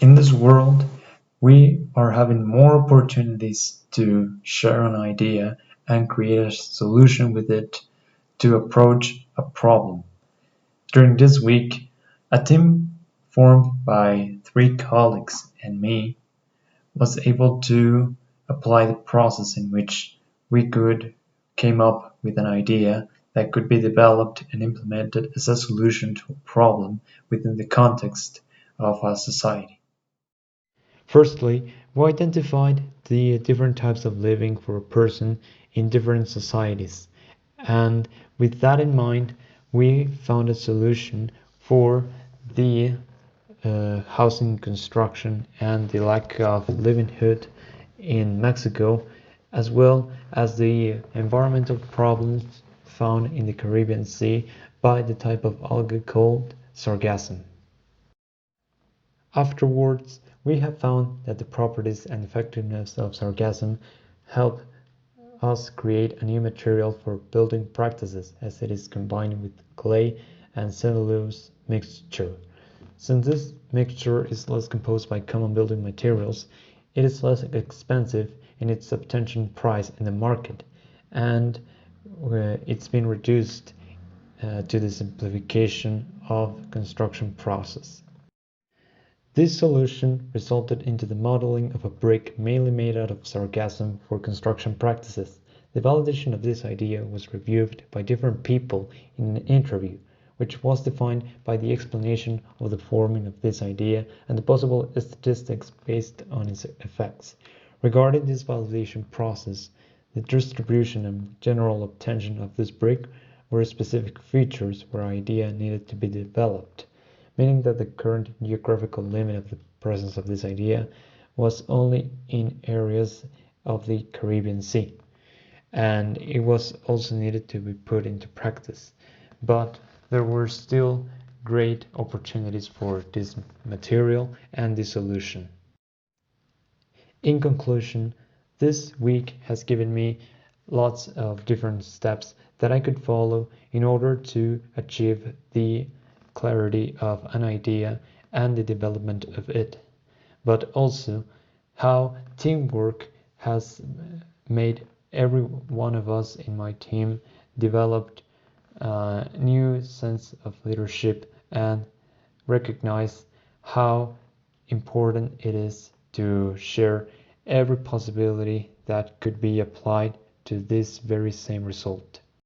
In this world, we are having more opportunities to share an idea and create a solution with it to approach a problem. During this week, a team formed by three colleagues and me was able to apply the process in which we could came up with an idea that could be developed and implemented as a solution to a problem within the context of a society. Firstly, we identified the different types of living for a person in different societies. And with that in mind, we found a solution for the housing construction and the lack of livelihood in Mexico, as well as the environmental problems found in the Caribbean Sea by the type of algae called sargassum. Afterwards, we have found that the properties and effectiveness of sargassum help us create a new material for building practices as it is combined with clay and cellulose mixture. Since this mixture is less composed by common building materials, it is less expensive in its obtention price in the market, and it's been reduced to the simplification of construction process. This solution resulted into the modeling of a brick mainly made out of sargassum for construction practices. The validation of this idea was reviewed by different people in an interview, which was defined by the explanation of the forming of this idea and the possible statistics based on its effects. Regarding this validation process, the distribution and general obtention of this brick were specific features where idea needed to be developed, meaning that the current geographical limit of the presence of this idea was only in areas of the Caribbean Sea, and it was also needed to be put into practice. But there were still great opportunities for this material and this solution. In conclusion, this week has given me lots of different steps that I could follow in order to achieve the clarity of an idea and the development of it, but also how teamwork has made every one of us in my team developed a new sense of leadership and recognize how important it is to share every possibility that could be applied to this very same result.